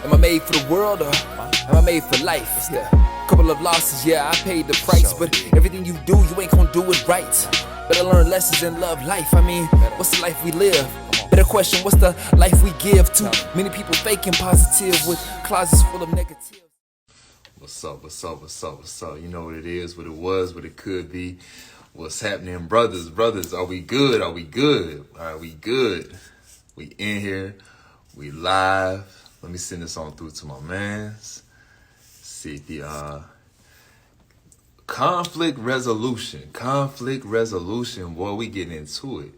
Am I made for the world or am I made for life? Yeah. Couple of losses, yeah, I paid the price, but everything you do, you ain't gonna do it right. Better learn lessons and love life. I mean, what's the life we live? Better question, what's the life we give? Too many people faking positive with closets full of negative. What's up, what's up, what's up, what's up? You know what it is, what it was, what it could be. What's happening, brothers, are we good? Are we good? Are we good? We in here, we live. Let me send this on through to my mans. See if the conflict resolution, boy, we getting into it.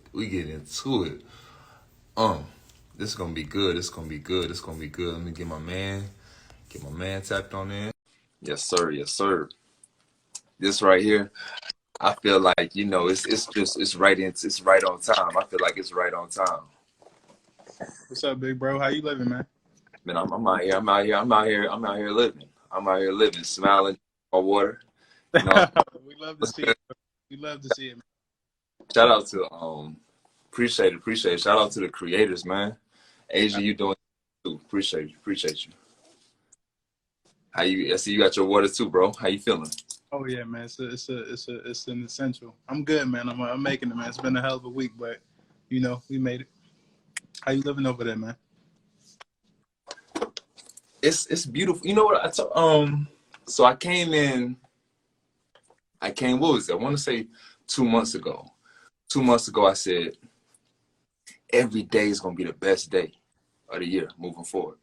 This is gonna be good, it's gonna be good. Let me get my man tapped on in. Yes, sir. This right here, I feel like, you know, it's right on time. I feel like it's right on time. What's up, big bro? How you living, man? Man, I'm out here living, smiling on water. You know, We love to see it. We love to see it, man. shout out to appreciate it. Shout out to the creators, man. Asia, you doing it too. Appreciate you. How you? I see you got your water too, bro. How you feeling? Oh yeah, man. It's an essential. I'm good, man. I'm making it, man. It's been a hell of a week, but you know, we made it. How you living over there, man? It's beautiful. You know what? So I came, what was it? I want to say 2 months ago. 2 months ago, I said, every day is going to be the best day of the year moving forward.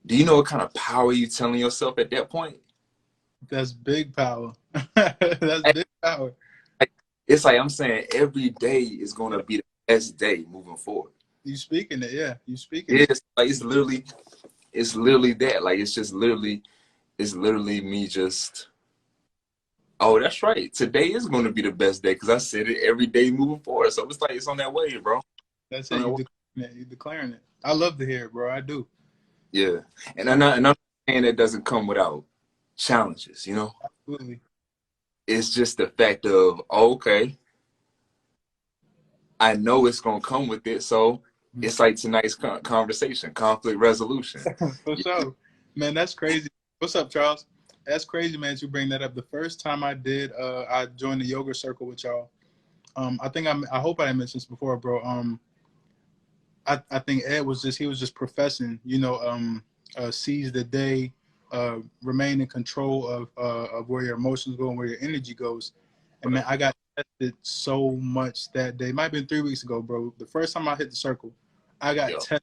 Do you know what kind of power you telling yourself at that point? That's big power. That's big power. It's like I'm saying every day is going to be the best day moving forward. You speaking it, yeah. You speaking it. It's like it's literally that. Like it's literally me just. Oh, that's right. Today is going to be the best day because I said it every day moving forward. So it's like it's on that way, bro. That's it. You declaring it. I love to hear it, bro. I do. Yeah, and I'm saying that doesn't come without challenges. You know, Absolutely. it's just the fact of okay, I know it's gonna come with it. So it's like tonight's conversation, conflict resolution. For sure, man. That's crazy. What's up, Charles? That's crazy, man. You bring that up. The first time I did, I joined the yoga circle with y'all. I think I hope I mentioned this before, bro. I think Ed was just professing, you know, seize the day, remain in control of where your emotions go and where your energy goes. And man, I got tested so much that day. It might have been 3 weeks ago, bro. The first time I hit the circle, I got tested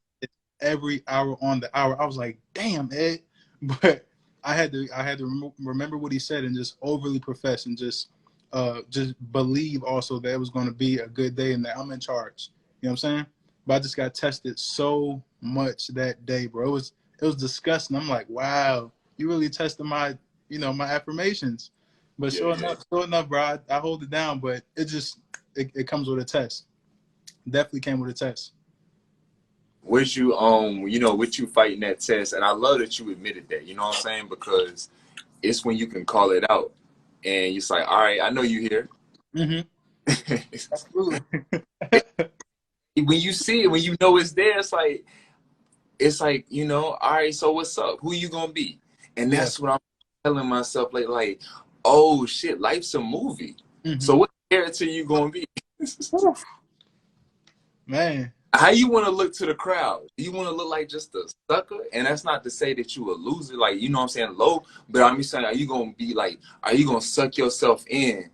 every hour on the hour. I was like, damn, Ed. But I had to remember what he said and just overly profess and just believe also that it was going to be a good day and that I'm in charge. You know what I'm saying? But I just got tested so much that day, bro. It was disgusting. I'm like, wow, you really tested my affirmations. But sure enough, bro, I hold it down. But it comes with a test. Definitely came with a test. With you, with you fighting that test, and I love that you admitted that. You know what I'm saying? Because it's when you can call it out, and you're like, all right, I know you here. Mm-hmm. Absolutely. When you see it, when you know it's there, it's like, you know, all right, so what's up? Who you gonna be? And that's what I'm telling myself, like, oh shit, life's a movie. Mm-hmm. So what character you gonna be? Man. How you want to look to the crowd? You want to look like just a sucker? And that's not to say that you a loser, like, you know what I'm saying, low. But I'm just saying, are you gonna be like, are you gonna suck yourself in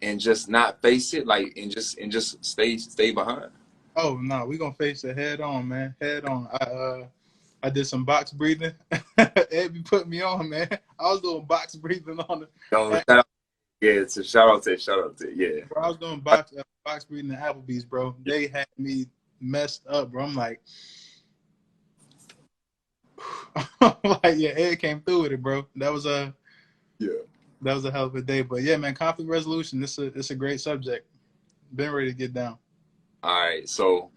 and just not face it, like, and just stay behind? Oh no, we gonna face it head on, man. Head on. I did some box breathing. Ed be putting me on, man. I was doing box breathing on the. So shout out to yeah. Bro, I was doing box breathing at Applebee's, bro. They had me messed up, bro. I'm like, yeah, Ed came through with it, bro. That was a hell of a day. But yeah, man, conflict resolution. It's a great subject. Been ready to get down. All right, so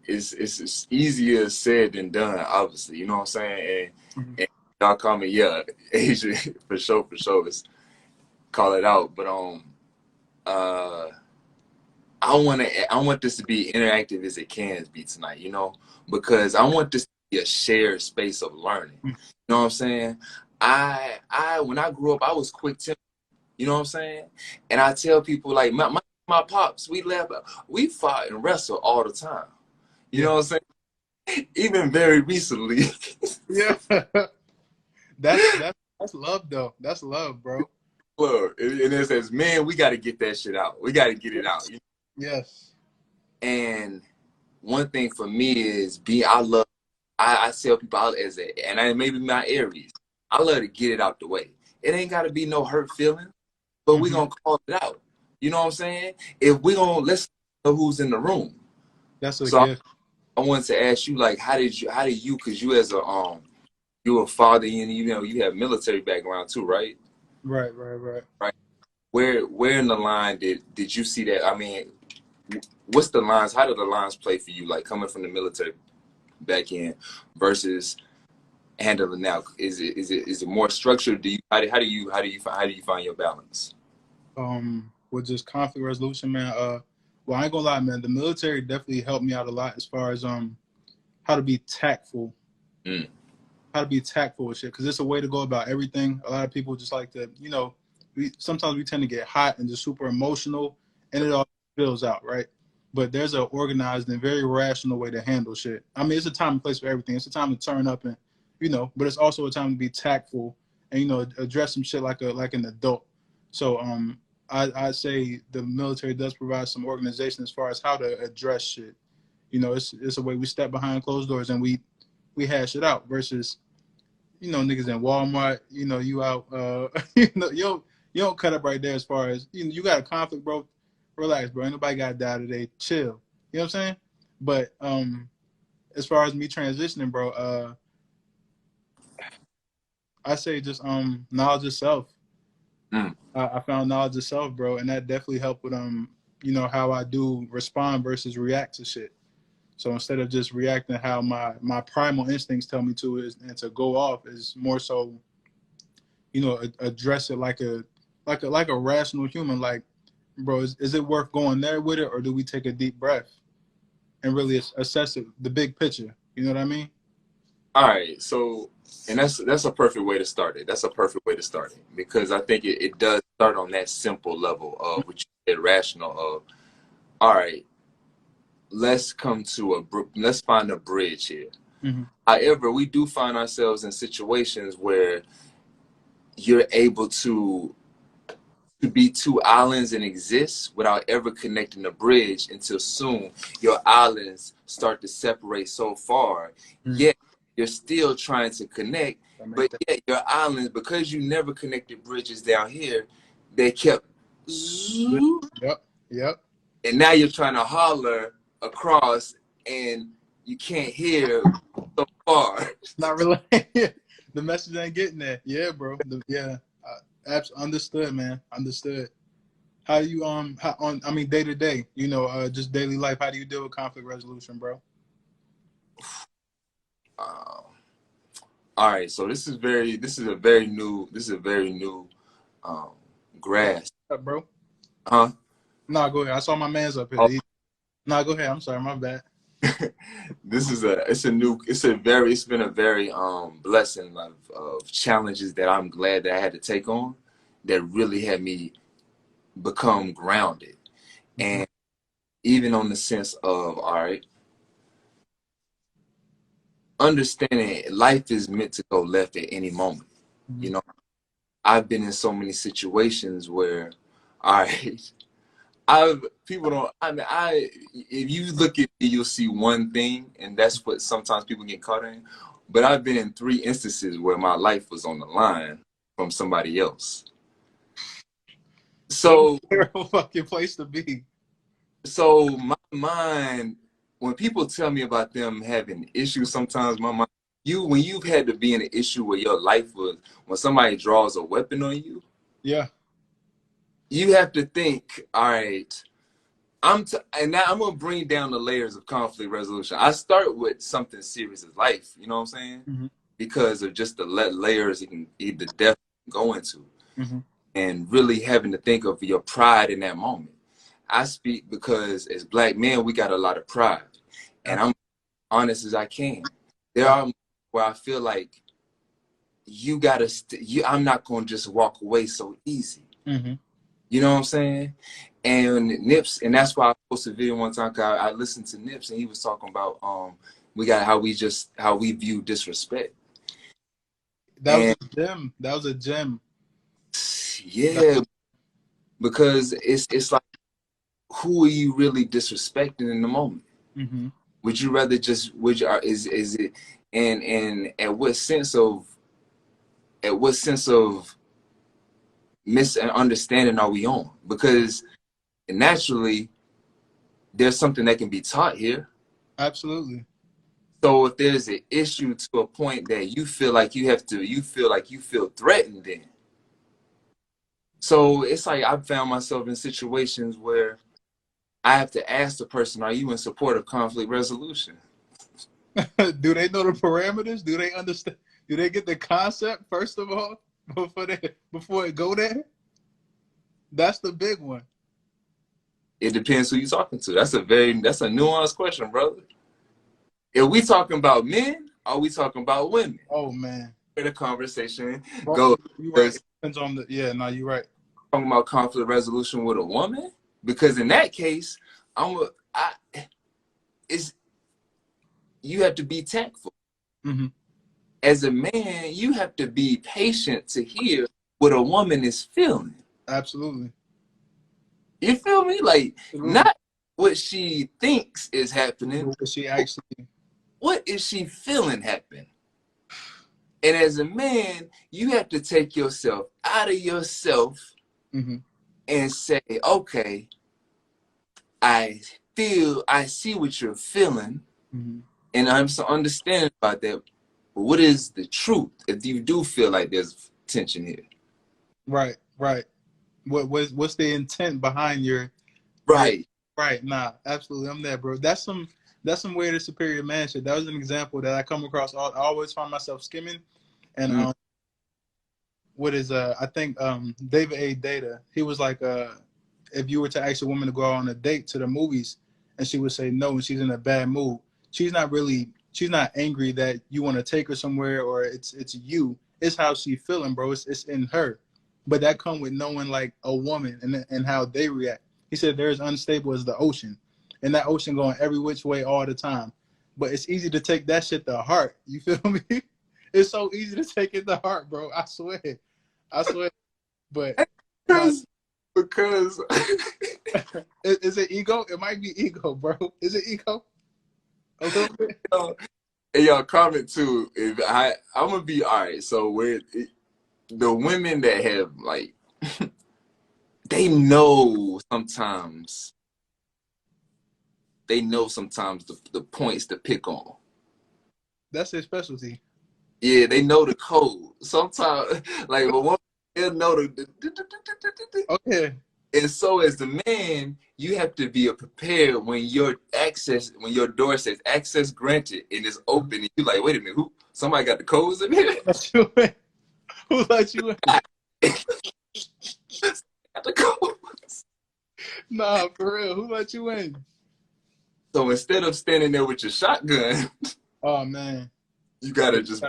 it's easier said than done, obviously. You know what I'm saying? And y'all call me, Asia for sure. It's call it out. But I want this to be interactive as it can be tonight, you know, because I want this to be a shared space of learning. You know what I'm saying? When I grew up, I was quick tempered. You know what I'm saying? And I tell people like my pops, we fought and wrestled all the time. You know what I'm saying? Even very recently. Yeah. That's love though. That's love, bro. Look, and it says, man, we got to get that shit out. We got to get it out. You know? Yes. And one thing for me is I tell people maybe my Aries, I love to get it out the way. It ain't got to be no hurt feeling, but we gonna call it out. You know what I'm saying? If we gonna let's know who's in the room. That's a So gift. I wanted to ask you, like, how do you, because you as you're a father and you know you have military background too, right? Right. Right. Where in the line did you see that? I mean, what's the lines? How do the lines play for you? Like coming from the military back in versus handling now. Is it more structured? How do you find your balance? With just conflict resolution, man. Well, I ain't gonna lie, man. The military definitely helped me out a lot as far as how to be tactful. How to be tactful with shit, because it's a way to go about everything. A lot of people just like to, you know, sometimes we tend to get hot and just super emotional, and it all spills out, right? But there's an organized and very rational way to handle shit. I mean, it's a time and place for everything. It's a time to turn up and, you know, but it's also a time to be tactful and, you know, address some shit like an adult. So I say the military does provide some organization as far as how to address shit. You know, it's a way we step behind closed doors and we hash it out versus, you know, niggas in Walmart, you know, you out, you know, you don't cut up right there as far as, you know, you got a conflict, bro. Relax, bro. Ain't nobody got to die today. Chill. You know what I'm saying? But as far as me transitioning, bro, I say just knowledge of self. I found knowledge of self, bro, and that definitely helped with you know, how I do respond versus react to shit. So instead of just reacting how my primal instincts tell me to is and to go off is more so, you know, address it like a rational human. Like, bro, is it worth going there with it, or do we take a deep breath and really assess it, the big picture? You know what I mean? All right, so and that's a perfect way to start it. That's a perfect way to start it because I think it does start on that simple level of what you said, rational. Of all right, let's find a bridge here. However, we do find ourselves in situations where you're able to be two islands and exist without ever connecting the bridge until soon your islands start to separate so far. Yet you're still trying to connect, but yet your islands, because you never connected bridges down here, they kept Yep. and now you're trying to holler across and you can't hear so far. Not really. The message ain't getting there. Yeah, bro. Understood, man. Understood. How do you I mean, day to day, you know, just daily life, how do you deal with conflict resolution, bro? All right, so this is a very new grass. What's up, bro? Huh? Nah, go ahead. I saw my man's up here. Oh. Nah, go ahead. I'm sorry, my bad. It's been a very blessing of challenges that I'm glad that I had to take on that really had me become grounded. And even on the sense of, all right, understanding life is meant to go left at any moment. You know, I've been in so many situations where, all right, if you look at me, you'll see one thing, and that's what sometimes people get caught in. But I've been in 3 instances where my life was on the line from somebody else. So Terrible fucking place to be. So my mind, when people tell me about them having issues, sometimes my mind, when you've had to be in an issue where your life was, when somebody draws a weapon on you, yeah, you have to think, all right, and now I'm gonna bring down the layers of conflict resolution. I start with something serious as life, you know what I'm saying? Because of just the layers it can either depth go into, and really having to think of your pride in that moment. I speak because as Black men, we got a lot of pride, and I'm honest as I can. There are moments where I feel like you gotta, I'm not gonna just walk away so easy. Mm-hmm. You know what I'm saying? And Nips, and that's why I posted a video one time. Cause I listened to Nips, and he was talking about we got how we view disrespect. That was a gem. That was a gem. Yeah, because it's like, who are you really disrespecting in the moment? Mm-hmm. Would you rather just is it and at what sense of misunderstanding are we on? Because naturally there's something that can be taught here. Absolutely. So if there's an issue to a point that you feel like you feel threatened, then so it's like I've found myself in situations where I have to ask the person, are you in support of conflict resolution? Do they know the parameters? Do they understand? Do they get the concept first of all before it go there? That's the big one. It depends who you're talking to. That's a nuanced question, brother. If we talking about men, or are we talking about women? Oh man, where the conversation bro, goes. you right. It depends on the you're right. Talking about conflict resolution with a woman, because in that case, you have to be tactful. Mm-hmm. As a man, you have to be patient to hear what a woman is feeling. Absolutely. You feel me? Like, Absolutely. not what she thinks is happening. What is she feeling happen? And as a man, you have to take yourself out of yourself mm-hmm. and say, okay, I see what you're feeling, mm-hmm. and I'm so understanding about that. But what is the truth if you do feel like there's tension here? Right. What's the intent behind your right? Right. Nah, absolutely. I'm there, bro. That's some way to superior man shit. That was an example that I come across. I always find myself skimming, and I think David A. Data. He was like, if you were to ask a woman to go out on a date to the movies, and she would say no, and she's in a bad mood, she's not angry that you want to take her somewhere, or it's you. It's how she feeling, bro. It's in her. But that come with knowing like a woman and how they react. He said they're as unstable as the ocean, and that ocean going every which way all the time. But it's easy to take that shit to heart. You feel me? It's so easy to take it to heart, bro. I swear. But because is it ego? It might be ego, bro. Is it ego? A little bit. Hey, y'all comment too. If I'm gonna be all right. So the women that have like, they know sometimes the points to pick on. That's their specialty. Yeah, they know the code. Sometimes, like, a woman, they'll know the. Okay. And so, as the man, you have to be prepared when your door says access granted and it's open. And you're like, wait a minute, who? Somebody got the codes in here? Who let you in? Got the codes. Nah, for real. Who let you in? So instead of standing there with your shotgun, oh man, you gotta just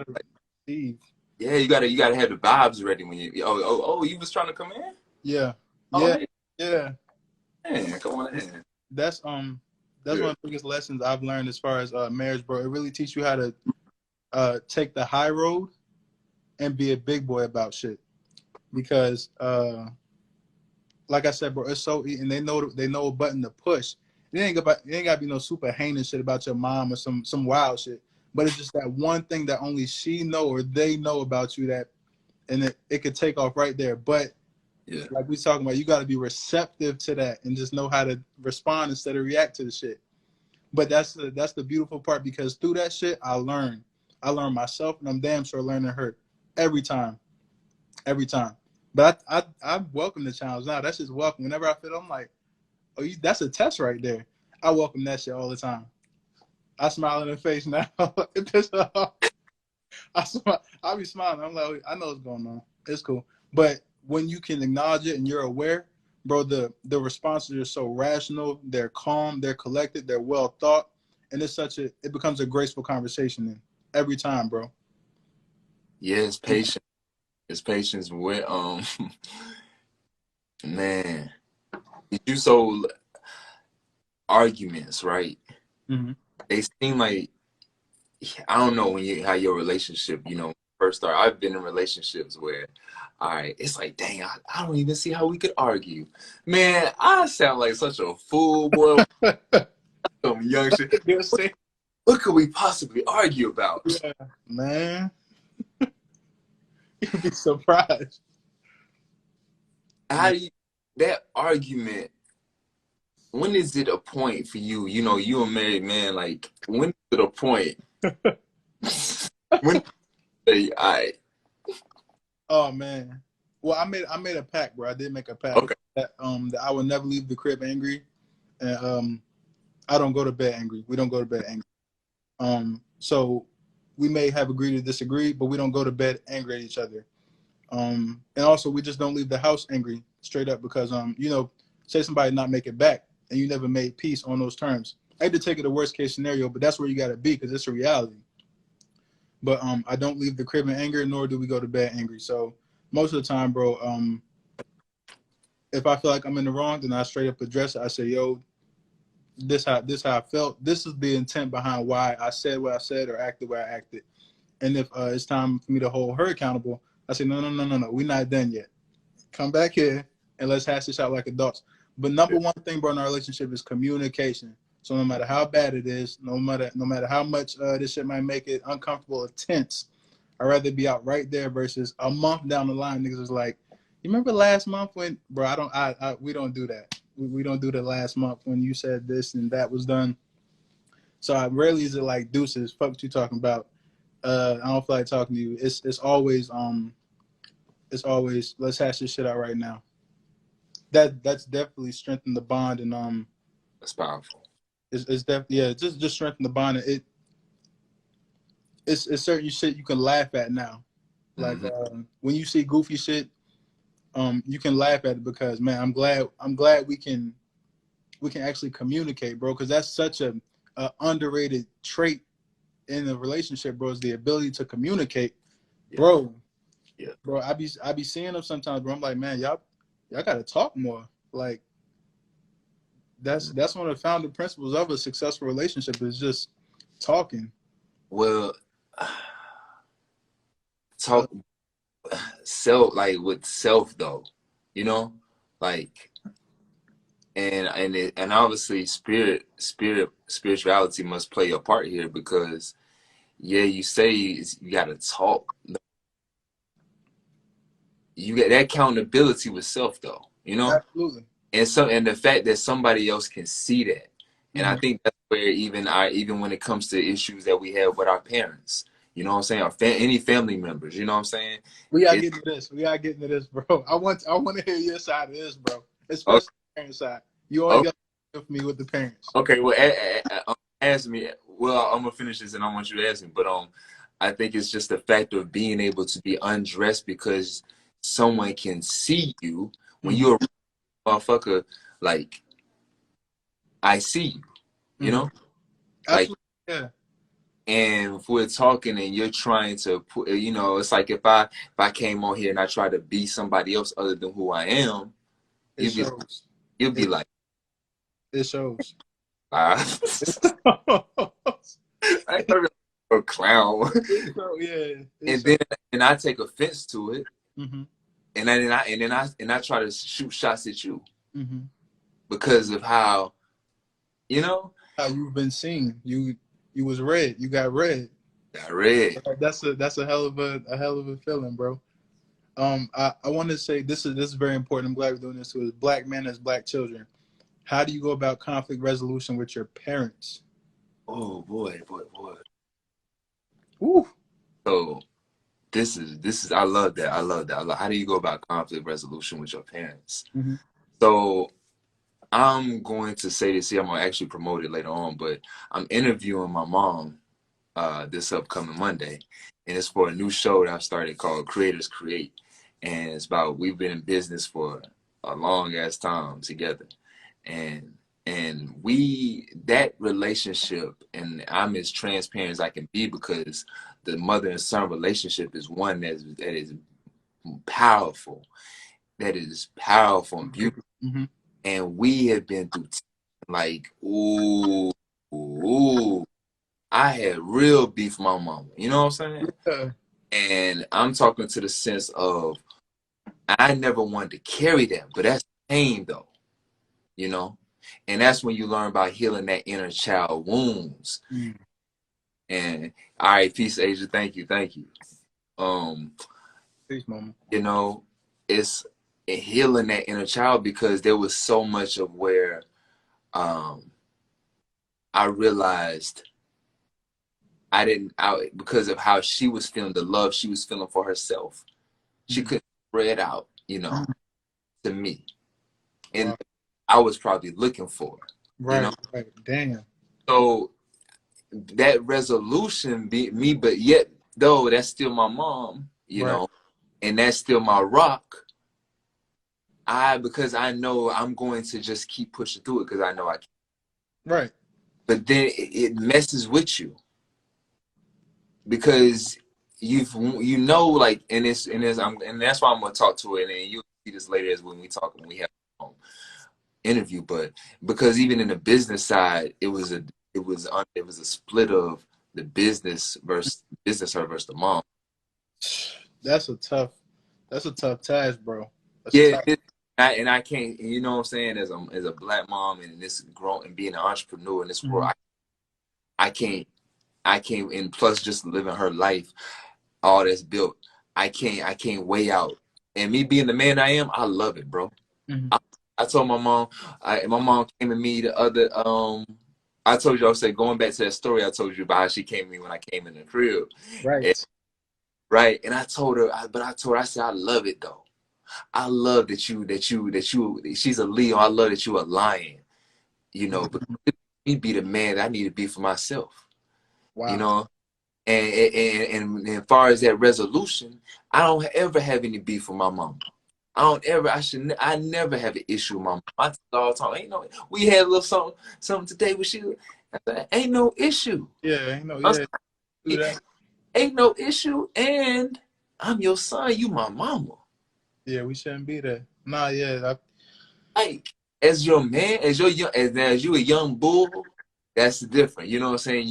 leave. Yeah, you gotta have the vibes ready when you. Oh, you was trying to come in? Yeah, yeah. Man, come on in. That's one of the biggest lessons I've learned as far as marriage, bro. It really teaches you how to take the high road and be a big boy about shit. Because like I said, bro, it's so and they know a button to push. It ain't gotta be no super heinous shit about your mom or some wild shit. But it's just that one thing that only she know or they know about you and it could take off right there. But yeah, like we talking about, you got to be receptive to that and just know how to respond instead of react to the shit. But that's the beautiful part, because through that shit, I learn myself, and I'm damn sure learning her every time. But I welcome the challenge now. That's just welcome. Whenever I feel, I'm like, oh, that's a test right there. I welcome that shit all the time. I smile in her face now. It pisses her off. I be smiling. I'm like, I know what's going on. It's cool. But when you can acknowledge it and you're aware, bro, the responses are so rational, they're calm, they're collected, they're well thought, and it becomes a graceful conversation then, every time, bro. Yeah, it's patience. It's patience with man. You so arguments, right? Mm-hmm. They seem like, I don't know how your relationship, first started. I've been in relationships where, all right, it's like, dang, I don't even see how we could argue. Man, I sound like such a fool, boy. Some young shit. What could we possibly argue about? Yeah, man. You'd be surprised. How do you, that argument, when is it a point for you? You a married man, like, when is it a point? When you say, all right. Oh man. Well, I made a pact, bro. I did make a pact Okay. that I would never leave the crib angry, and I don't go to bed angry. We don't go to bed angry. So we may have agreed to disagree, but we don't go to bed angry at each other. And also we just don't leave the house angry straight up because say somebody not make it back and you never made peace on those terms. I hate to take it a worst case scenario, but that's where you gotta be because it's a reality. But I don't leave the crib in anger, nor do we go to bed angry. So most of the time, bro, if I feel like I'm in the wrong, then I straight up address it. I say, yo, this how I felt. This is the intent behind why I said what I said or acted what I acted. And if it's time for me to hold her accountable, I say, no, we're not done yet. Come back here and let's hash this out like adults. But number one thing, bro, in our relationship is communication. So no matter how bad it is, no matter how much this shit might make it uncomfortable or tense, I'd rather be out right there versus a month down the line. Niggas is like, you remember last month when, bro? We don't do that. We don't do the last month when you said this and that was done. So I rarely is it like deuces. Fuck what you talking about. I don't feel like talking to you. It's always let's hash this shit out right now. That's definitely strengthened the bond and That's powerful. it's definitely just strengthen the bond. It's certain shit you can laugh at now. Like when you see goofy shit, you can laugh at it because man, I'm glad we can actually communicate, bro. Because that's such a underrated trait in a relationship, bro. Is the ability to communicate, bro. Yeah. Bro, I be seeing them sometimes, bro. I'm like, man, y'all gotta talk more. Like that's one of the founding principles of a successful relationship is just talking. Well, talk with self though, like, and obviously spirituality must play a part here because you say you gotta talk. You get that accountability with self though, Absolutely. and the fact that somebody else can see that. And I think that's where even when it comes to issues that we have with our parents, you know what I'm saying, or any family members, you know what I'm saying. We gotta get into this. Bro. I want to hear your side of this, bro. Especially the parent side. You always got to with me with the parents. Okay, well, ask me. Well, I'm gonna finish this, and I want you to ask me. But I think it's just the fact of being able to be undressed because someone can see you when you're a motherfucker. Like, I see you, you know, like, yeah. and if we're talking and you're trying to put, it's like if I came on here and I tried to be somebody else other than who I am, you'd be like, it shows. I a clown. And I take offense to it, and then I try to shoot shots at you because of how you've been seen. You was red. You got red. Got red. That's a hell of a feeling, bro. I want to say this is very important. I'm glad we're doing this. As black men as black children, how do you go about conflict resolution with your parents? Oh boy. Ooh. So this is I love that. How do you go about conflict resolution with your parents? So I'm going to say this here. I'm gonna actually promote it later on, but I'm interviewing my mom this upcoming Monday, and it's for a new show that I started called Creators Create, and it's about we've been in business for a long ass time together, and that relationship, and I'm as transparent as I can be, because the mother and son relationship is one that is powerful, and beautiful. Mm-hmm. And we have been through like, ooh, I had real beef with my mama. You know what I'm saying? Yeah. And I'm talking to the sense of, I never wanted to carry that, but that's pain though, you know? And that's when you learn about healing that inner child wounds. Mm. And all right, peace, Asia. Thank you. Peace, mama. You know, it's healing that inner child, because there was so much of where I realized because of how she was feeling, the love she was feeling for herself, she couldn't spread out, you know, to me. And Wow. I was probably looking for, Right, you know. right. Damn. So that resolution beat me, but yet though that's still my mom, you Right. know, and that's still my rock. Because I know I'm going to just keep pushing through it, because I know I can. Right. But then it messes with you, because like, and that's why I'm gonna talk to it, and you'll see this later as when we have interview. But because even in the business side, it was a split of the business her versus the mom. That's a tough task, bro. That's Yeah, tough. and I can't, you know what I'm saying, as a black mom and this grown and being an entrepreneur in this world, I can't, and plus just living her life, all that's built, I can't weigh out. And me being the man I am, I love it, bro. Mm-hmm. I told my mom, my mom came to me the other, I told you, I said, going back to that story I told you about how she came to me when I came in the crib. Right. And, right. And I told her, I said, I love it though. I love that she's a Leo. I love that you a lion, you know, but me be the man that I need to be for myself, Wow. you know? And as far as that resolution, I don't ever have any beef with my mom. I never have an issue with my mom. I tell her all the time, ain't no, we had a little something today with she, I said, ain't no issue. Yeah, do that. Ain't no issue, and I'm your son, you my mama. Yeah, we shouldn't be there. Nah, yeah. Like, as your man, as you a young bull, that's different. You know what I'm saying?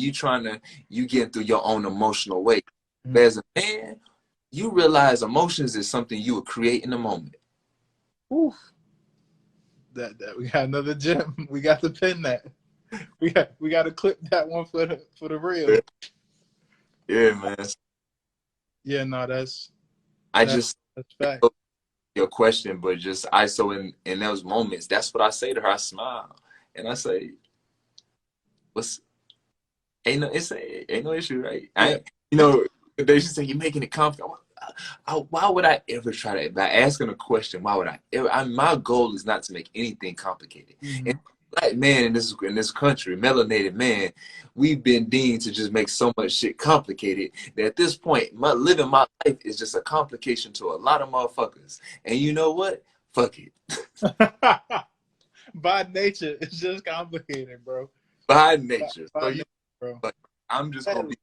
You getting through your own emotional way. But as a man, you realize emotions is something you would create in the moment. Oof. That we got another gem. We got to pin that. We got to clip that one for the real. Yeah, man. Yeah, no, that's fact. Your question, but just so in those moments, that's what I say to her. I smile and I say, ain't no issue, right? Yeah. You know, they should say you're making it comfortable. Why would I ever try to, by asking a question, why would I ever, my goal is not to make anything complicated. And black man in this country, melanated man, we've been deemed to just make so much shit complicated that at this point, living my life is just a complication to a lot of motherfuckers. And you know what? Fuck it. By nature, it's just complicated, bro. By nature. Nature, bro. I'm just gonna be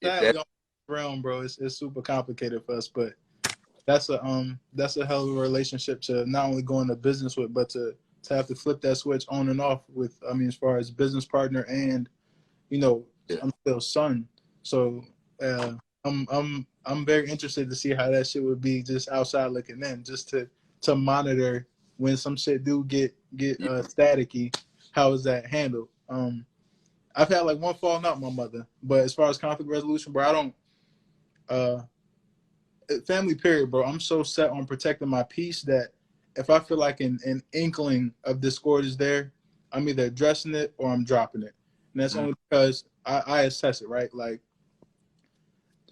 sadly, on the realm, bro. It's super complicated for us, but that's a hell of a relationship to not only go into business with, but to have to flip that switch on and off with. I mean, as far as business partner and, you know, I'm still son. So I'm very interested to see how that shit would be just outside looking in, just to monitor when some shit do get staticky. How is that handled? I've had like one falling out with my mother, but as far as conflict resolution, bro, I don't. Family period, bro. I'm so set on protecting my peace that if I feel like an inkling of discord is there, I'm either addressing it or I'm dropping it. And that's only because I assess it, right? Like,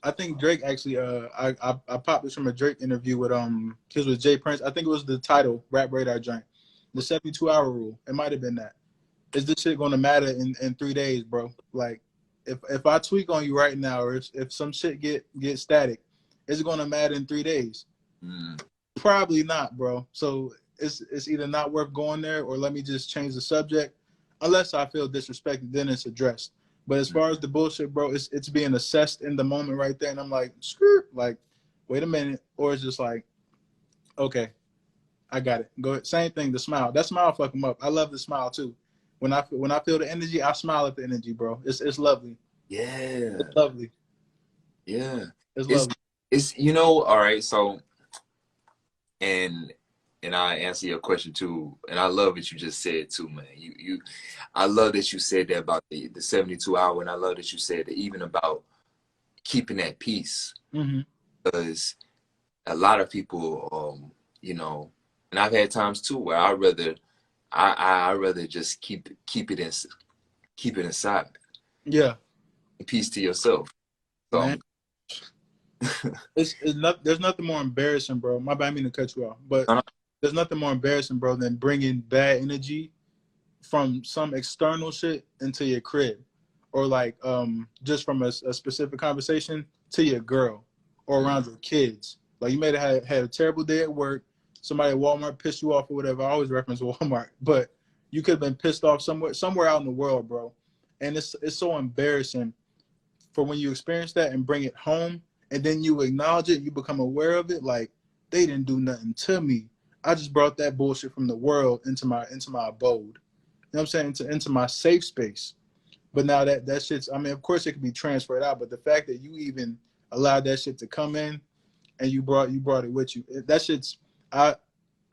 I think Drake actually, I popped this from a Drake interview with his with Jay Prince. I think it was the title, Rap Radar Joint, the 72-hour rule. It might have been that. Is this shit going to matter in 3 days, bro? Like, if I tweak on you right now, or if some shit get static, is it going to matter in 3 days? Probably not, bro. So it's either not worth going there, or let me just change the subject. Unless I feel disrespected, then it's addressed. But as far as the bullshit, bro, it's being assessed in the moment right there, and I'm like, screw, like, wait a minute, or it's just like, okay, I got it. Go ahead. Same thing. The smile. That smile fuck them up. I love the smile too. When I feel the energy, I smile at the energy, bro. It's lovely. Yeah. It's lovely. Yeah. It's lovely. It's you know, all right, so and I answer your question too, and I love what you just said too, man. I love that you said that about the 72 hour, and I love that you said that even about keeping that peace. Mm-hmm. Because a lot of people, you know, and I've had times too where I rather just keep it inside. Yeah, Peace to yourself. So, man. It's not. There's nothing more embarrassing, bro. My bad, I mean to cut you off, but there's nothing more embarrassing, bro, than bringing bad energy from some external shit into your crib, or like just from a specific conversation to your girl or around your kids. Like you may have had a terrible day at work. Somebody at Walmart pissed you off or whatever. I always reference Walmart, but you could have been pissed off somewhere out in the world, bro. And it's so embarrassing for when you experience that and bring it home, and then you acknowledge it, you become aware of it. Like, they didn't do nothing to me. I just brought that bullshit from the world into my abode. You know what I'm saying? Into my safe space. But now that shit's, I mean, of course it can be transferred out, but the fact that you even allowed that shit to come in and you brought it with you, that shit's, I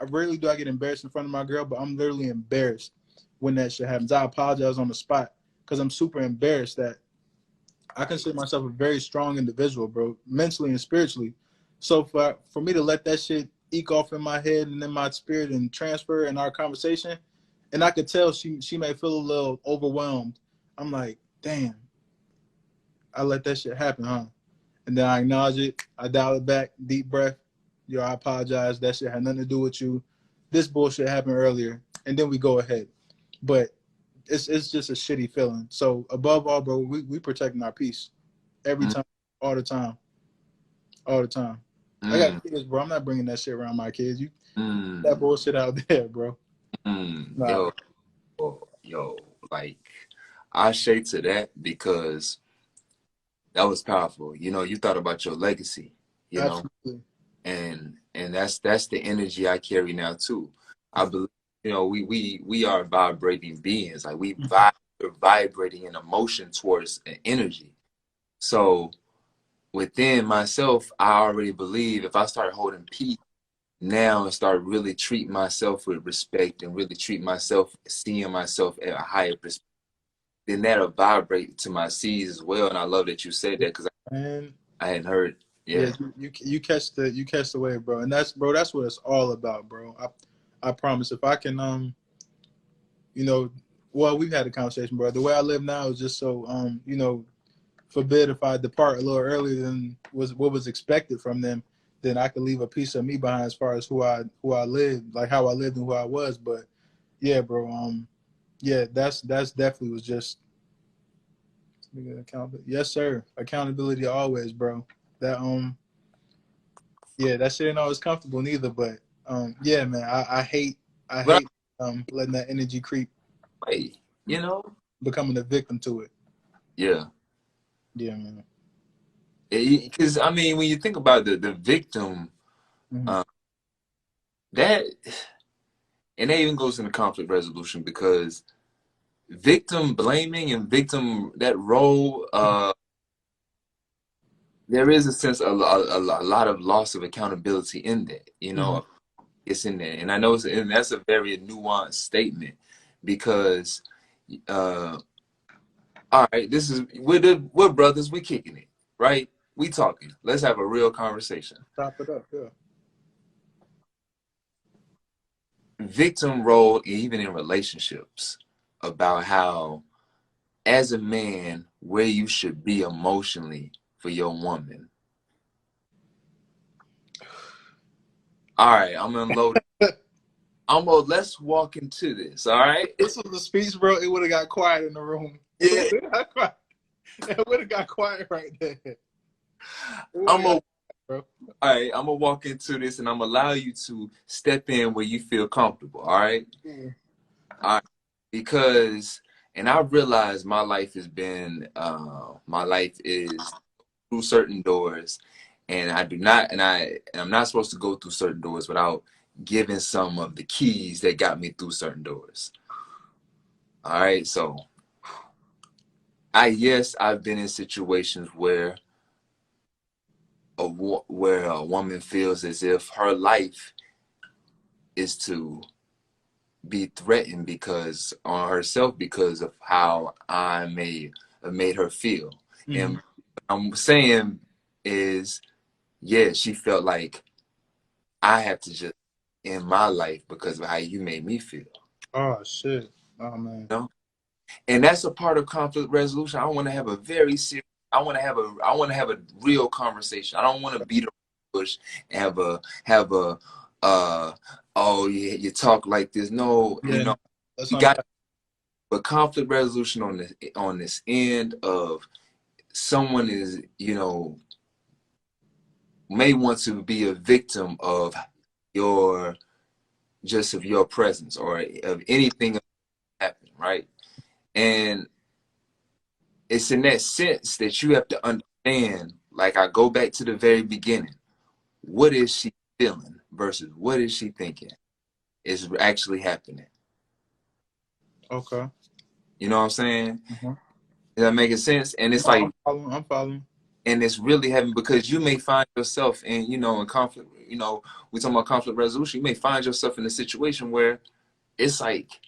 rarely do I get embarrassed in front of my girl, but I'm literally embarrassed when that shit happens. I apologize on the spot because I'm super embarrassed that I consider myself a very strong individual, bro, mentally and spiritually. So for me to let that shit eke off in my head and in my spirit and transfer in our conversation, and I could tell she may feel a little overwhelmed. I'm like, damn, I let that shit happen, huh? And then I acknowledge it. I dial it back, deep breath. Yo, I apologize. That shit had nothing to do with you. This bullshit happened earlier. And then we go ahead. But it's just a shitty feeling. So above all, bro, we protecting our peace every time, all the time, all the time. I got kids, bro. I'm not bringing that shit around my kids. You that bullshit out there, bro. Nah. Yo, like I shade to that because that was powerful. You know, you thought about your legacy. You Absolutely. know, and that's the energy I carry now too. I believe. You know, we are vibrating beings. Like we're vibrating an emotion towards an energy. So within myself, I already believe if I start holding peace now and start really treating myself with respect and really treat myself, seeing myself at a higher perspective, then that'll vibrate to my seeds as well. And I love that you said that because I hadn't heard. Yeah. You catch the wave, bro. And that's what it's all about, bro. I promise. If I can, you know, well, we've had a conversation, bro. The way I live now is just so, you know, forbid if I depart a little earlier than what was expected from them, then I could leave a piece of me behind as far as who I lived, like how I lived and who I was. But yeah, bro. Yeah, that's definitely was just accountability. Yes, sir. Accountability always, bro. That yeah, that shit ain't always comfortable neither, but yeah, man, I hate letting that energy creep. Hey, you know, becoming a victim to it. Yeah. Yeah, man. Because I mean, when you think about the victim, that and that even goes into conflict resolution because victim blaming and victim that role, there is a sense of a lot of loss of accountability in that. You know, it's in there, and I know and that's a very nuanced statement because, all right, this is we're brothers, we kicking it, right? We talking. Let's have a real conversation. Chop it up, yeah. Victim role, even in relationships, about how, as a man, where you should be emotionally for your woman. All right, I'm gonna load it. Let's walk into this. All right. This was the speech, bro. It would have got quiet in the room. Yeah. It would have got quiet right there. I'm gonna bro. All right, I'm gonna walk into this and I'm gonna allow you to step in where you feel comfortable. All right. Yeah. All right. Because, and I realize my life has been, my life is through certain doors, and I do not, and I'm not supposed to go through certain doors without giving some of the keys that got me through certain doors. All right. So, yes, I've been in situations where where a woman feels as if her life is to be threatened because on herself because of how I may have made her feel. Mm-hmm. And what I'm saying is, yeah, she felt like I have to just end my life because of how you made me feel. Oh shit. Oh man. You know? And that's a part of conflict resolution. I want to have a very serious. I want to have a real conversation. I don't want to beat around the bush and have a oh yeah, you talk like this. No, Yeah, you know, that's you not. got but conflict resolution on this end of someone is, you know, may want to be a victim of your of your presence or of anything that happened, right? And it's in that sense that you have to understand, like I go back to the very beginning, what is she feeling versus what is she thinking is actually happening. Okay. You know what I'm saying? Mm-hmm. Is that making sense? And it's No, like, I'm following. I'm following. and it's really having, because you may find yourself in, you know, in conflict, you know, we talking about conflict resolution, you may find yourself in a situation where it's like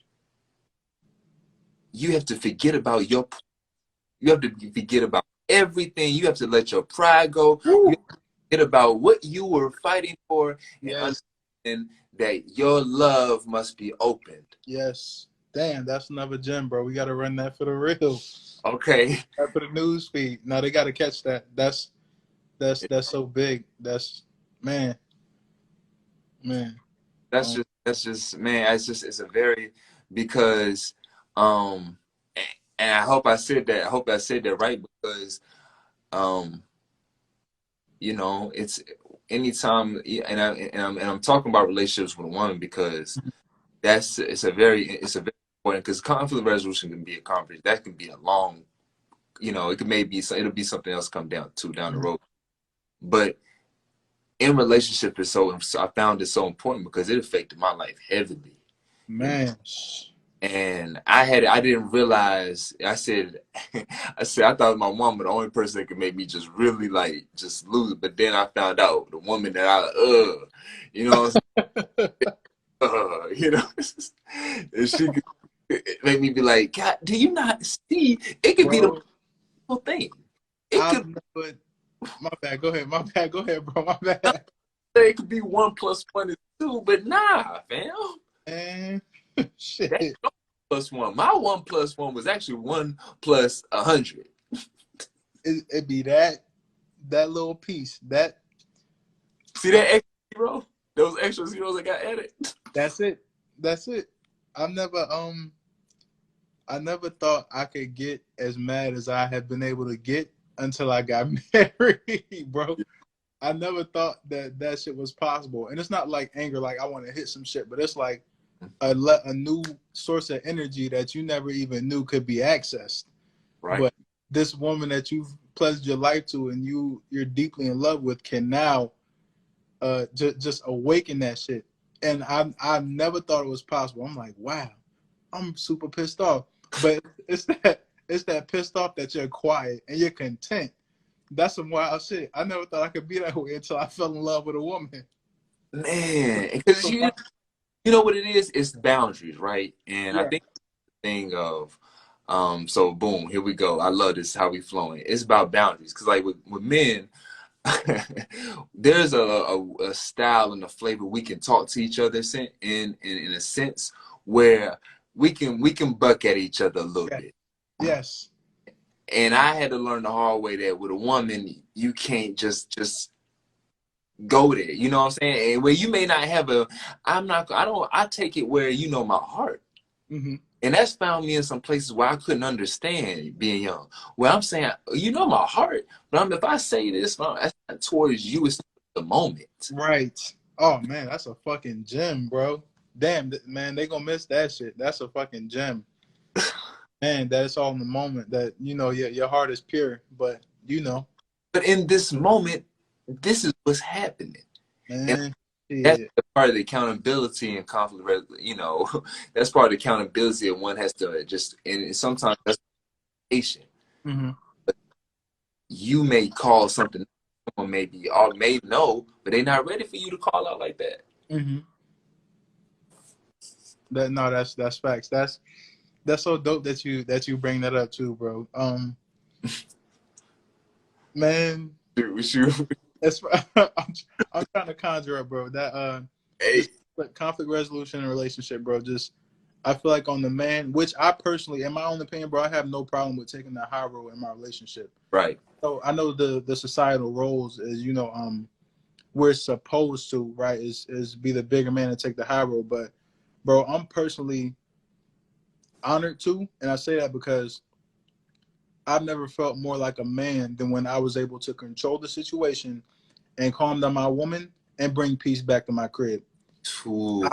you have to forget about you have to forget about everything. You have to let your pride go. You Woo! have to forget about what you were fighting for and Yes. understand that your love must be opened. Yes. Damn, that's another gem, bro. We gotta run that for the real. Okay. That for the news feed. Now they gotta catch that. That's so big. That's man, man. That's just man, it's a very, because um and I hope I said that. I hope I said that right, because um you know, it's anytime, and I'm talking about relationships with a woman because it's a very important, because conflict resolution can be accomplished. That can be a long, you know, it could maybe it'll be something else come down the road. But in relationship is so I found it so important because it affected my life heavily. Man. And I didn't realize, I said I thought my mom was the only person that could make me just really like just lose it. But then I found out the woman that you know what I'm saying? You know, and she could make me be like, God, do you not see? It could be the Bro, whole thing. It I've could never my bad. Go ahead. My bad. Go ahead, bro. My bad. it could be 1 + 1 is 2, but nah, fam. Man. That's Shit. 1 + 1. My 1 + 1 was actually 1 + 100. It be that little piece. See that extra zero? Those extra zeros that got added? That's it. That's it. I never thought I could get as mad as I have been able to get until I got married, bro. I never thought that shit was possible. And it's not like anger, like I want to hit some shit, but it's like a new source of energy that you never even knew could be accessed. Right. But this woman that you've pledged your life to and you're deeply in love with can now just awaken that shit. And I never thought it was possible. I'm like, wow, I'm super pissed off. But it's that pissed off that you're quiet and you're content. That's some wild shit. I never thought I could be that way until I fell in love with a woman. Man, because you know what it is? It's boundaries, right? And I Yeah. think the thing of so boom, here we go. I love this how we flowing. It's about boundaries. Cause like with men, there's a style and a flavor we can talk to each other in a sense where we can buck at each other a little Yeah. bit. Yes. And I had to learn the hard way that with a woman, you can't just go there. You know what I'm saying? And where you may not have I take it where you know my heart. Mm-hmm. And that's found me in some places where I couldn't understand being young. Where I'm saying, you know my heart, but if I say this, that's not towards you, it's the moment. Right. Oh man, that's a fucking gem, bro. Damn, man, they gonna miss that shit. That's a fucking gem. Man, that's all in the moment. That you know, your heart is pure, but you know, But in this moment, this is what's happening. And man, that's yeah. part of the accountability and conflict, you know, that's part of the accountability that one has to just, and sometimes that's patient. Mm-hmm. You may call something, someone may be, or may know, but they're not ready for you to call out like that. Mm-hmm. That's facts. That's so dope that you bring that up too, bro. Man, that's I'm trying to conjure up, bro. That Hey. Just conflict resolution and relationship, bro. Just I feel like on the man, which I personally, in my own opinion, bro, I have no problem with taking the high road in my relationship. Right. So I know the societal roles is, you know, we're supposed to, right, is be the bigger man and take the high road. But bro, I'm personally honored to, and I say that because I've never felt more like a man than when I was able to control the situation and calm down my woman and bring peace back to my crib. Ooh,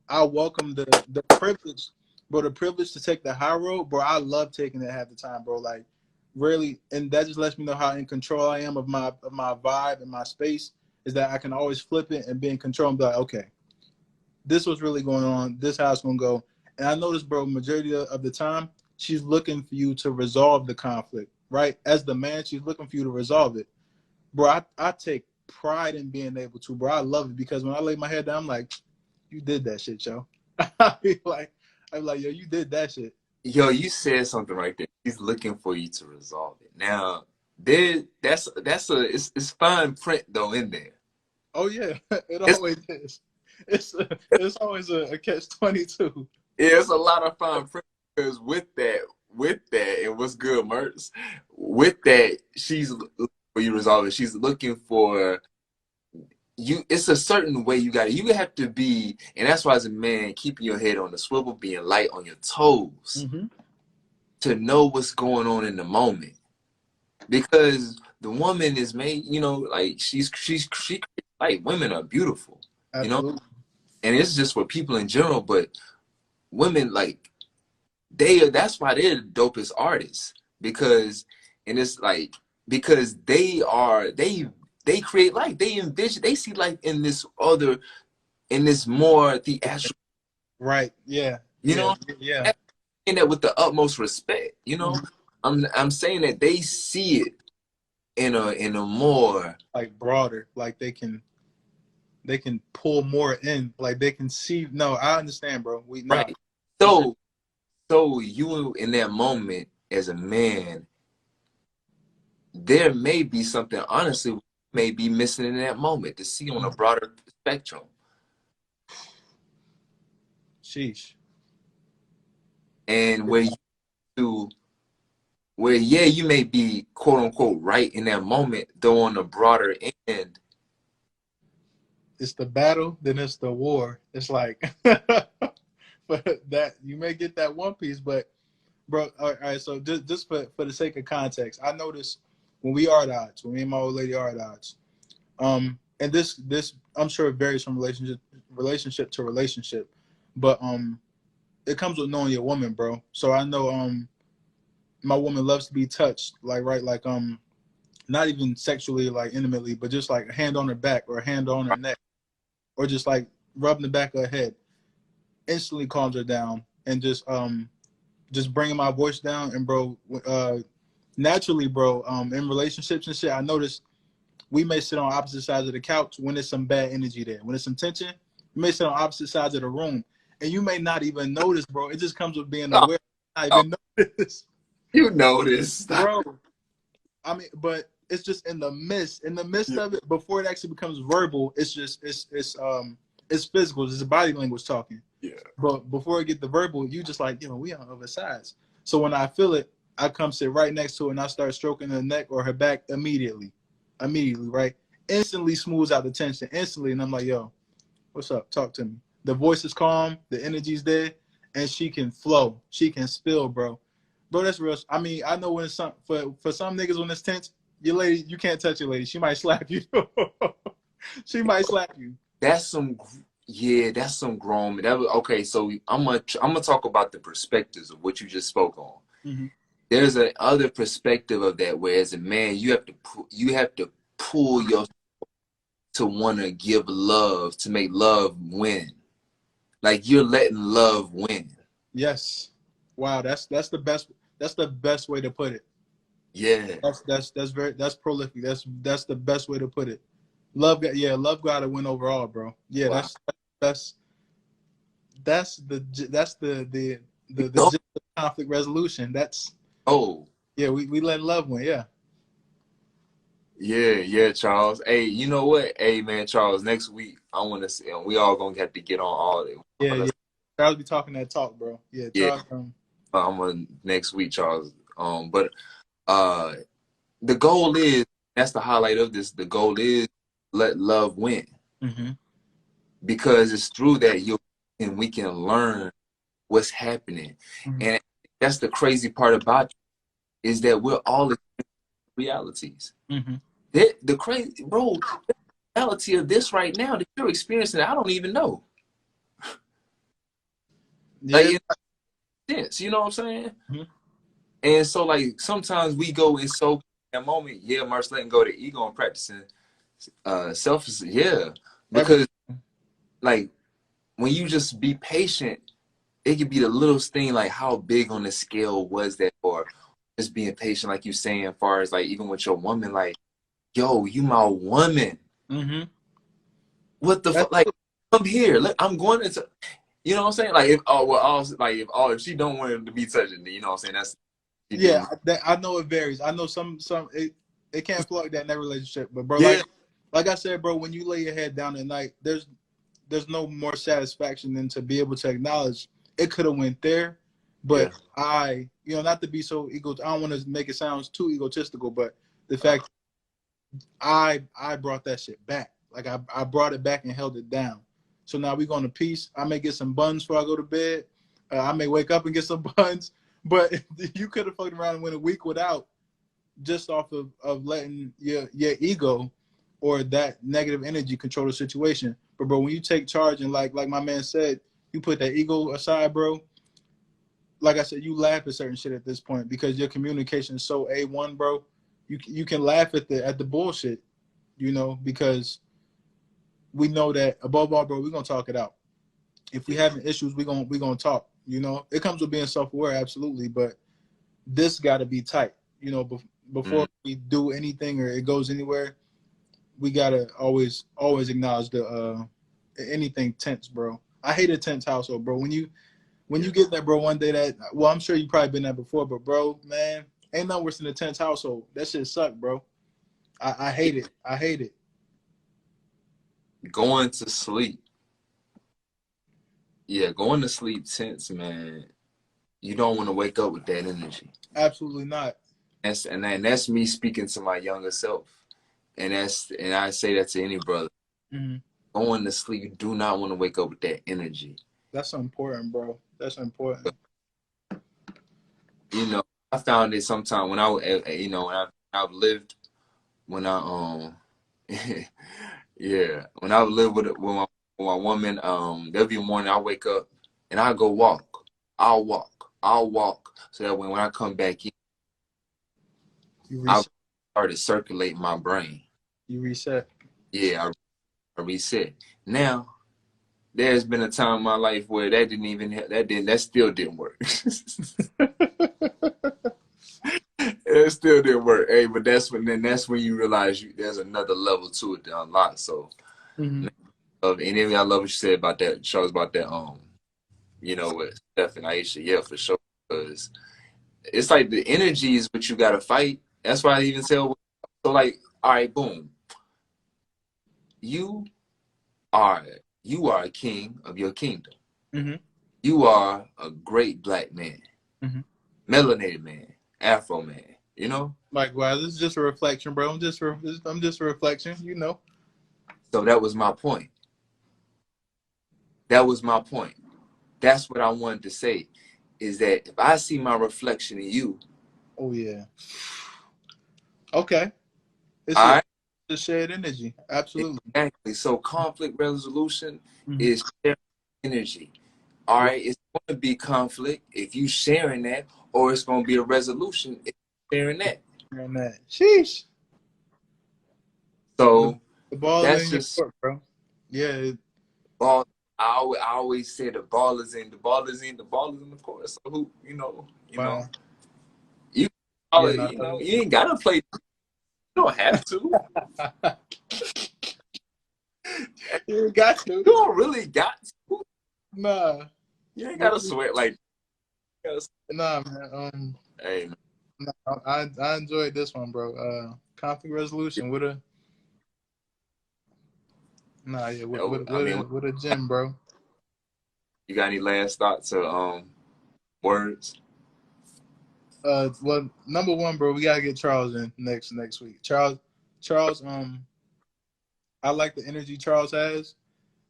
I welcome the privilege, bro. The privilege to take the high road, bro. I love taking it half the time, bro. Like, really, and that just lets me know how in control I am of my vibe and my space. Is that I can always flip it and be in control and be like, okay, this was really going on. This how it's gonna go. And I noticed, bro, majority of the time, she's looking for you to resolve the conflict, right? As the man, she's looking for you to resolve it, bro. I take pride in being able to, bro. I love it because when I lay my head down, I'm like, you did that shit, yo. I'm like, yo, you did that shit. yo, you said something right there. He's looking for you to resolve it. Now, it's fine print though in there. Oh yeah, it always is. It's always a catch-22. Yeah, it's a lot of fine print because with that, and what's good, Mertz? With that, she's looking for you to resolve it. She's looking for you. It's a certain way you got it. You have to be, and that's why as a man, keeping your head on the swivel, being light on your toes, to know what's going on in the moment. Because the woman is made, you know, like she like women are beautiful, Absolutely. you know, and it's just for people in general, but women like that's why they're the dopest artists because, and it's like because they create life, they envision, they see life in this more theatrical, Right. Yeah. you know, Yeah. and that with the utmost respect, you know. I'm saying that they see it in a more like broader, like they can pull more in, like they can see. No, I understand, bro. right. So you in that moment as a man, there may be something honestly may be missing in that moment to see on a broader spectrum. Sheesh. And where you may be quote unquote right in that moment, though on the broader end. It's the battle, then it's the war. It's like but that you may get that one piece, but bro, all right, so just for the sake of context, I noticed when we are at odds, when me and my old lady are at odds, and this I'm sure it varies from relationship to relationship, but it comes with knowing your woman, bro. So I know my woman loves to be touched, like right, like not even sexually, like intimately, but just like a hand on her back or a hand on her neck, or just like rubbing the back of her head, instantly calms her down, and just bringing my voice down. And bro, naturally, bro, in relationships and shit, I noticed we may sit on opposite sides of the couch when there's some bad energy there. When there's some tension, we may sit on opposite sides of the room. And you may not even notice, bro. It just comes with being aware. I even notice. You notice. Bro. I mean, but it's just in the midst of it, before it actually becomes verbal, it's just it's physical. It's body language talking. Yeah. But before it get the verbal, you just like, we on other sides. So when I feel it, I come sit right next to her and I start stroking her neck or her back immediately, right? Instantly smooths out the tension instantly, and I'm like, yo, what's up? Talk to me. The voice is calm, the energy's there, and she can flow. She can spill, bro. Bro, that's real. I mean, I know when some for some niggas when it's tense, your lady, you can't touch your lady. She might slap you. She might slap you. That's some, yeah, that's some grown. That was okay. So I'm gonna talk about the perspectives of what you just spoke on. Mm-hmm. There's a other perspective of that, where as a man, you have to pull yourself to want to give love, to make love win. Like you're letting love win. Yes. Wow, that's the best. That's the best way to put it. Yeah. That's prolific. That's the best way to put it. Love gotta win overall, bro. Yeah, Wow. that's the gist of conflict resolution. That's yeah, we let love win. Yeah. Yeah, Charles. Hey, you know what? Hey, man, Charles. Next week, I want to see, and we all gonna have to get on all that. Yeah. Charles be talking that talk, bro. Yeah, Charles. Yeah. I'm on next week, Charles. But the goal is, that's the highlight of this. The goal is let love win, Mm-hmm. because it's through that we can learn what's happening, Mm-hmm. and that's the crazy part about it, is that we're all realities. Mm-hmm. The crazy, bro, the reality of this right now that you're experiencing, I don't even know. Yeah. Like, sense, you know what I'm saying? Mm-hmm. And so, like, sometimes we go in so that moment, yeah, March letting go of the ego and practicing self, yeah, because like when you just be patient, it could be the littlest thing, like how big on the scale was that, or just being patient, like you saying, as far as like even with your woman, like, yo, you my woman. Mm-hmm. What the fuck? Like, come here. I'm going into, you know what I'm saying? Like, if she don't want him to be touching, you know what I'm saying? That's I know it varies. I know some it can't plug that in that relationship, but bro, yeah. like I said, bro, when you lay your head down at night, there's no more satisfaction than to be able to acknowledge it could have went there, but not to be so I don't want to make it sound too egotistical, but the fact I brought that shit back. Like I brought it back and held it down. So now we going to peace. I may get some buns before I go to bed. I may wake up and get some buns, but you could have fucked around and went a week without, just off of letting your ego or that negative energy control the situation. But bro, when you take charge and like my man said, you put that ego aside, bro. Like I said, you laugh at certain shit at this point because your communication is so A1, bro. You can laugh at the bullshit, because we know that above all, bro, we're gonna talk it out. If we having issues, we're gonna talk. It comes with being self-aware, absolutely, but this got to be tight. Before we do anything or it goes anywhere, we gotta always acknowledge the anything tense, bro. I hate a tense household, bro. When you get that, bro, one day I'm sure you probably been there before, but bro, man, ain't nothing worse than a tense household. That shit suck, bro. I hate it. I hate it. Going to sleep. Yeah, going to sleep tense, man. You don't want to wake up with that energy. Absolutely not. That's me speaking to my younger self. And I say that to any brother. Mm-hmm. Going to sleep, you do not want to wake up with that energy. That's important, bro. That's important. I found it sometime when I've lived when I when I live with my woman, there'll be a morning I wake up and I go walk. I'll walk so that when I come back in, I started circulating my brain. You reset. Yeah, I reset. Now, there's been a time in my life where that still didn't work. It still didn't work. Hey, but that's when you realize there's another level to it to unlock. So, mm-hmm. And I love what you said about that, Charles, about that, with Steph and Aisha. Yeah, for sure. Because it's like the energy is what you got to fight. That's why I even tell, so like, all right, boom. You are a king of your kingdom. Mm-hmm. You are a great black man, mm-hmm. melanated man, Afro man. Likewise, this is just a reflection, bro. I'm just a reflection. So that was my point. that's what I wanted to say, is that if I see my reflection in you, Oh yeah. Okay. It's all right, a shared energy. Absolutely. exactly. So conflict resolution Mhm. is sharing energy. All right, it's going to be conflict if you sharing that, or it's going to be a resolution if you sharing that. And that. Sheesh. The, So the ball's that's in your just court, bro. Yeah. ball. I always say the ball is in, the ball is in, the ball is in the court. So who, Wow. you, Yeah. No. you ain't gotta play. You don't have to. You got You to. don't really got to. Nah. You ain't gotta sweat like. Nah, man. Hey, man. Nah, I enjoyed this one, bro. Conflict resolution with a nah, yeah, I mean, with a gym, bro. you got any last thoughts or words? Well, number one, bro, we gotta get Charles in next week. Charles, I like the energy Charles has,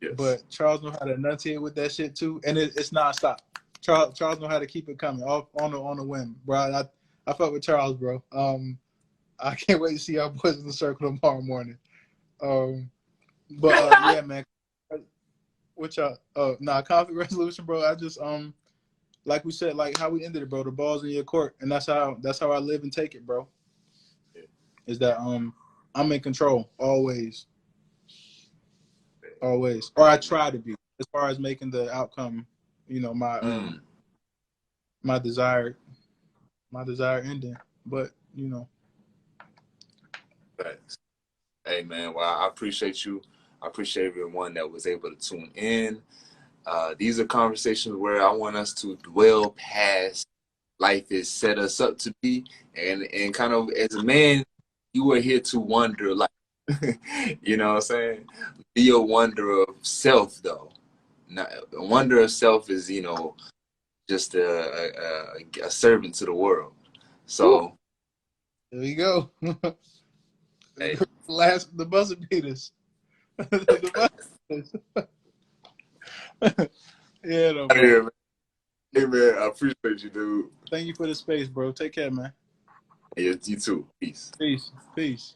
Yes. but Charles know how to enunciate with that shit too, and it's nonstop. Charles know how to keep it coming off on the whim, bro. I fuck with Charles, bro. I can't wait to see our boys in the circle tomorrow morning. But yeah, man. What y'all? Nah, conflict resolution, bro. I just like we said, like how we ended it, bro. The ball's in your court, and that's how I live and take it, bro. Is that I'm in control always, or I try to be, as far as making the outcome, my my desired ending. But Thanks. Hey, man. Well, I appreciate you. I appreciate everyone that was able to tune in. These are conversations where I want us to dwell past life is set us up to be, and kind of as a man, you are here to wonder, like, you know what I'm saying? Be a wonder of self, though. Not, a wonder of self is, just a servant to the world. So, there you go. hey, The buzzer beaters. The buzzer beaters. Yeah, no, bro. hey, man. Hey, man, I appreciate you, dude. Thank you for the space, bro. Take care, man. Hey, you too. Peace. Peace.